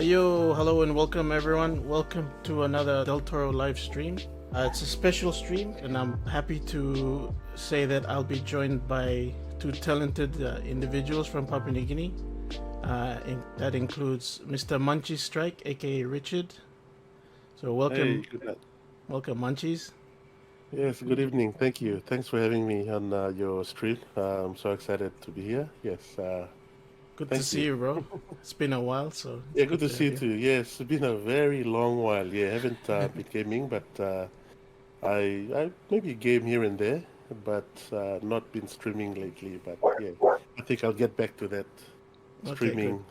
Hey yo, hello and welcome everyone. Welcome to another Del Toro live stream. It's a special stream, and I'm happy to say that I'll be joined by two talented individuals from Papua New Guinea. That includes Mr. Munchies Strike, aka Richard. So welcome, Hey, good night. welcome Munchies. Yes, good evening. Thank you. Thanks for having me on your stream. I'm so excited to be here. Yes, Good to thank see you. you, bro. It's been a while, so it's Yeah, good good to to see have you you. too. Yes, it's been a very long while. Yeah, I haven't been gaming, but I maybe game here and there, but not been streaming lately. But yeah, I think I'll get back to that Okay, good. streaming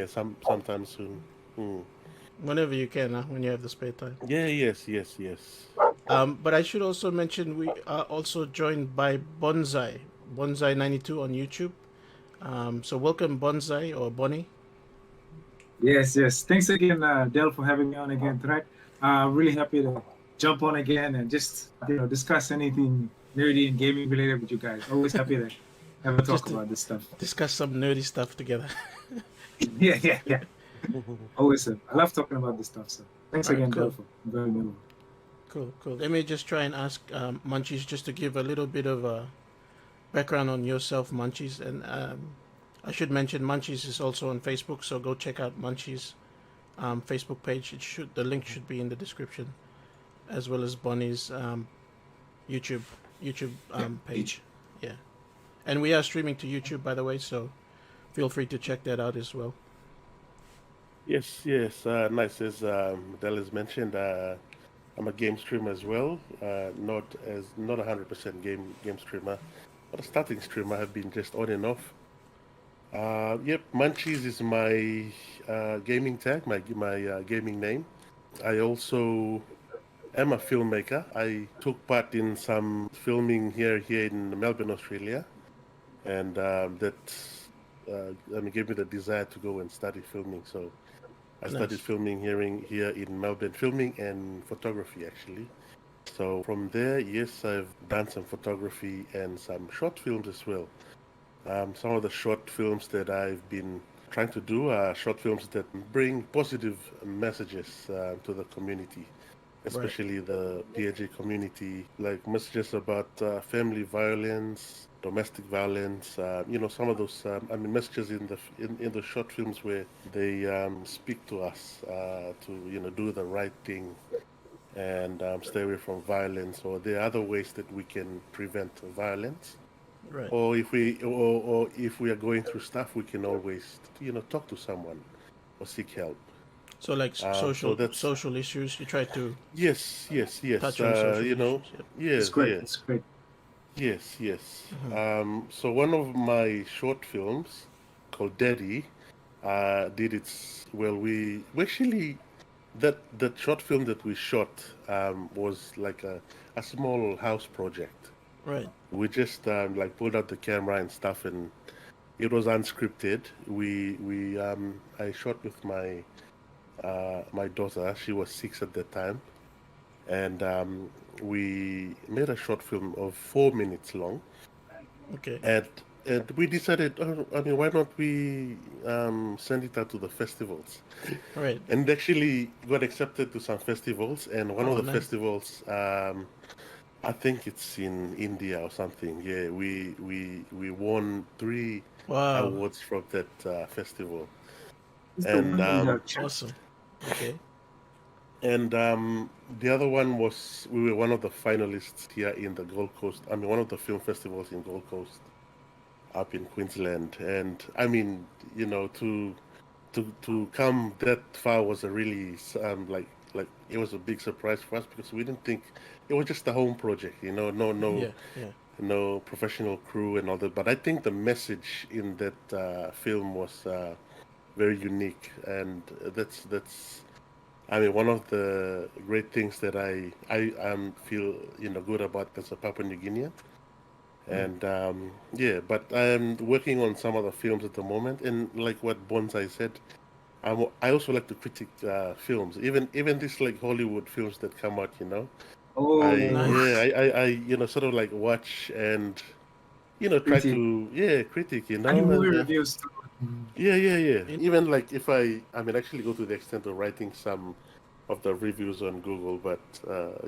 sometime soon. Hmm. Whenever you can, when you have the spare time. Yeah, yes. But I should also mention we are also joined by BonzEye 92 on YouTube. So welcome BonzEye or Bonnie. Yes. Thanks again, Del, for having me on again tonight. Really happy to jump on again and just discuss anything nerdy and gaming related with you guys. Always happy to have a Just talk to about this stuff. discuss some nerdy stuff together. Yeah. Always, I love talking about this stuff. So thanks All right, again, cool. Del, for inviting me over. Cool. Let me just try and ask Munchies just to give a little bit of a background on yourself, Munchies. And I should mention Munchies is also on Facebook, so go check out Munchies Facebook page. The link should be in the description, as well as Bonnie's YouTube page. Yeah, and we are streaming to YouTube, by the way, so feel free to check that out as well. Yes. Nice. As Del has mentioned, I'm a game streamer as well. Not 100% game streamer, but a starting streamer. I've been just on and off. Yep, Munchies is my gaming tag, my gaming name. I also am a filmmaker. I took part in some filming here in Melbourne, Australia, and gave me the desire to go and study filming. So I studied Nice. filming here in Melbourne, filming and photography actually. So from there, yes, I've done some photography and some short films as well. Some of the short films that I've been trying to do are short films that bring positive messages to the community, Right. especially the PNG community, like messages about family violence, domestic violence. Some of those messages in the short films where they speak to us to do the right thing and stay away from violence, or there are other ways that we can prevent violence. Right. Or if we are going through stuff, we can always talk to someone or seek help. So like So that's social issues, you try to yes. touch on social issues. Yep. It's great. It's great. Yes. So one of my short films called Daddy did its well. We actually that short film that we shot was like a small house project. Right. We just pulled out the camera and stuff, and it was unscripted. I shot with my daughter. She was 6 at that time, and we made a short film of 4 minutes long. Okay. And we decided, why not we send it out to the festivals? Right. And actually got accepted to some festivals, and one of the Nice. festivals, I think it's in India or something. Yeah, we won 3 Wow. awards from that festival. It's And the one that Awesome. Okay. And the other one was we were one of the finalists here in the Gold Coast. One of the film festivals in Gold Coast, up in Queensland. And to come that far was a really like it was a big surprise for us because we didn't think it was just a home project. Yeah. No professional crew and all that. But I think the message in that film was very unique, and that's one of the great things that I feel good about as a Papua New Guinean. And but I'm working on some other films at the moment, and like what BonzEye said, I also like to critique films, even these like Hollywood films that come out. Oh, Nice. I sort of like watch and try critique. to critique. I do movie reviews too. Yeah. Even like if I mean, actually go to the extent of writing some of the reviews on Google, but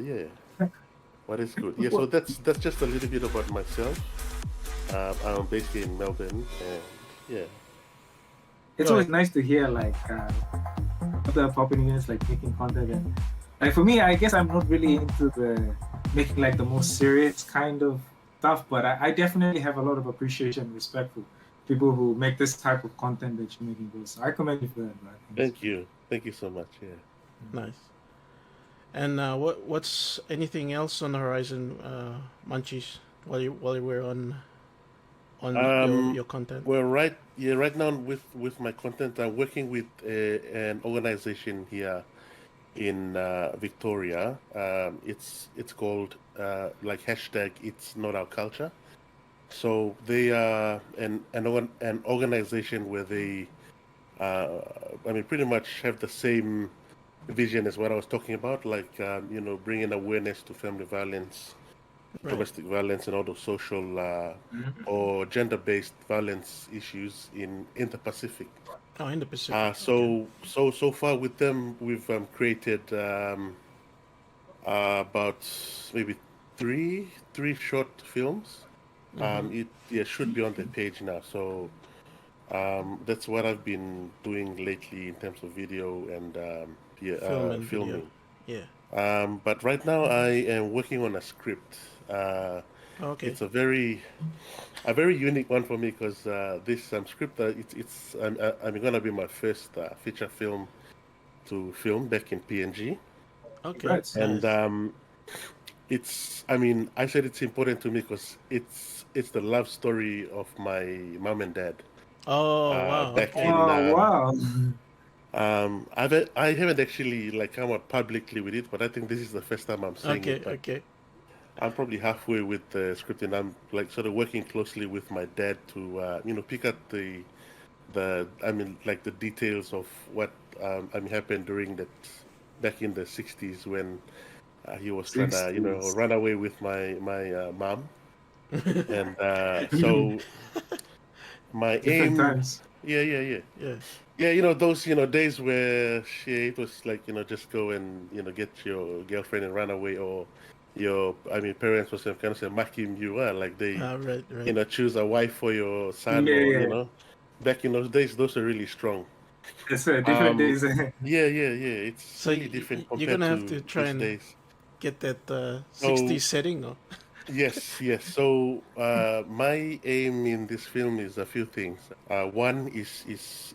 yeah, what is good? Yeah, so that's just a little bit about myself. I'm based here in Melbourne, and yeah. It's always Right. nice to hear like other popping units like making content, and like for me, I guess I'm not really into the making like the most serious kind of stuff, but I definitely have a lot of appreciation and respect for people who make this type of content that you're making. So I commend you for that, bro. I think it's great. Thank you so much. Yeah. Nice. And what's anything else on the horizon, Munchies? While you were on Um, your content. well, right now with my content, I'm working with an organization here in Victoria. It's called like hashtag It's Not Our Culture. So they are an organization where they, I mean, pretty much have the same vision as what I was talking about, like bringing awareness to family violence, Right. domestic violence, and all those social or gender-based violence issues in the Pacific. Oh, in the Pacific. Okay. So far with them, we've created about maybe three short films. It yeah should be on the page now. So that's what I've been doing lately in terms of video and Film and video. filming. Yeah. But right now I am working on a script. Okay. It's a very unique one for me because this script it's I'm gonna be my first feature film to film back in PNG, Okay. Congrats. and Nice. it's I mean I said it's important to me because it's the love story of my mom and dad Oh wow. back Okay. in Oh wow. I haven't actually like come out publicly with it, but I think this is the first time I'm saying it. Okay. But Okay. I'm probably halfway with the script, and I'm like sort of working closely with my dad to pick up the I mean like the details of what I mean happened during that back in the '60s when he was trying to 60s. run away with my mom, and so my Different aim, times. yeah. Yeah. Yeah, those days where it was like just go and get your girlfriend and run away, or your I mean parents was kind of say making you like they Right. Right. choose a wife for your son, Yeah, or yeah. back in those days those are really strong. It's different Um, days. yeah, it's So really different you're compared gonna have to to try these and days. get that So 60s setting, or yes. So my aim in this film is a few things. One is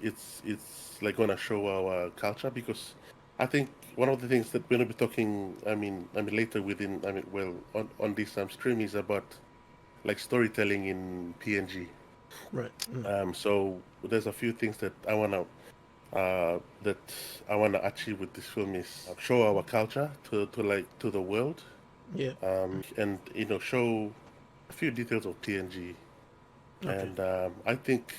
it's like gonna show our culture because I think one of the things that we're gonna be talking. I mean later within. I mean well on this stream is about like storytelling in PNG. right? So there's a few things that I wanna achieve with this film is show our culture to the world, Yeah. and show a few details of PNG. Okay. And I think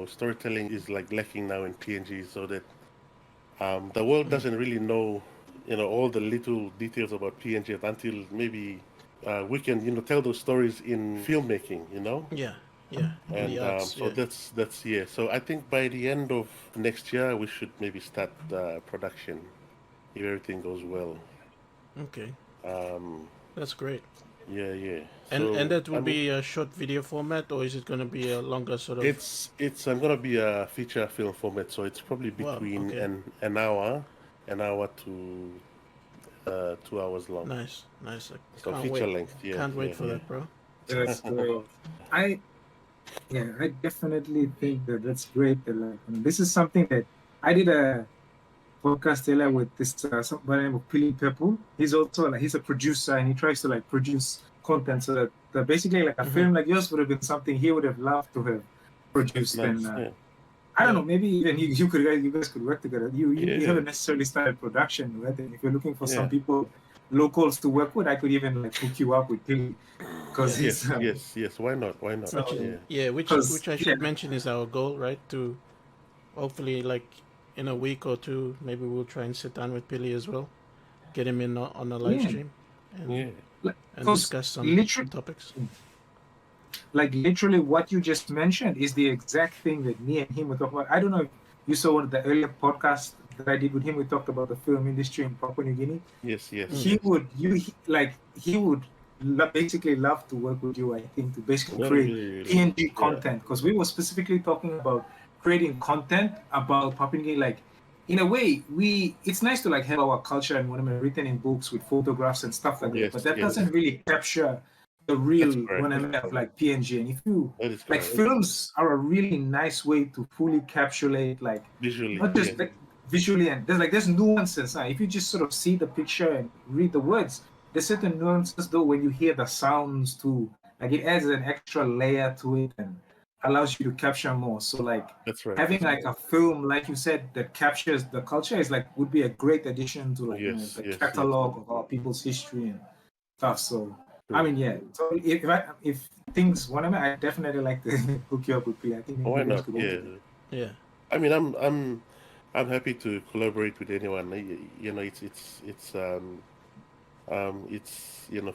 storytelling is like lacking now in PNG, so that the world doesn't really know all the little details about PNG until maybe we can tell those stories in filmmaking. Yeah. Yeah. In the And arts. so Yeah. that's yeah. So I think by the end of next year we should maybe start production if everything goes well. Okay. Um, That's great. yeah. And So that I will mean, be a short video format, or is it gonna be a longer sort of? it's I'm gonna be a feature film format, so it's probably Wow. between Okay. an hour to 2 hours long. Nice. Nice. I So can't feature wait. length, yeah, Can't wait for yeah. that, bro. That's great. I Yeah, I definitely think that that's great. That like this is something that I did a podcast earlier with this some by the name of Pili Pepu. He's also like he's a producer and he tries to like produce content so that basically like a Mm-hmm. film like yours would have been something he would have loved to have produced. And Nice, yeah, I don't Yeah. know, maybe even you guys could work together. You yeah, haven't necessarily started production, right? And if you're looking for some yeah. people locals to work with, I could even like hook you up with Pili because Yeah. he's Yes. Why not? Why not? Which is Yeah. so yeah. Which because I yeah. should mention is our goal, right? To hopefully like in a week or two, maybe we'll try and sit down with Billy as well, get him in on a live Yeah, stream, and Yeah. and because discuss some literally, topics. like literally what you just mentioned is the exact thing that me and him were talking about. I don't know if you saw one of the earlier podcasts that I did with him. We talked about the film industry in Papua New Guinea. Yes, yes, He yes. would he would basically love to work with you, I think, to basically Well, create really, really. PNG Yeah. content, because we were specifically talking about creating content about Papua New Guinea. Like, in a way, it's nice to like have our culture and whatever written in books with photographs and stuff like that, Yes, but that yes. doesn't really capture the That's real correct. whatever of like PNG. And if you That is like, correct. films are a really nice way to fully capsulate, like, Visually, not just yes. like visually, and there's nuances. If you just sort of see the picture and read the words, there's certain nuances though when you hear the sounds too. Like, it adds an extra layer to it and allows you to capture more. So like, That's right. having That's like a film, like you said, that captures the culture is like would be a great addition to like Yes, the yes, catalog of our people's history and stuff. So I True. mean, yeah. So if things whatever, I definitely like to hook you up with P. I think Why you guys not? could Yeah. work. Yeah. I mean, I'm happy to collaborate with anyone. You know, it's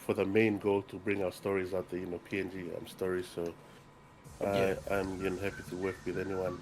for the main goal to bring our stories out there. PNG stories. So Yeah. I'm happy to work with anyone.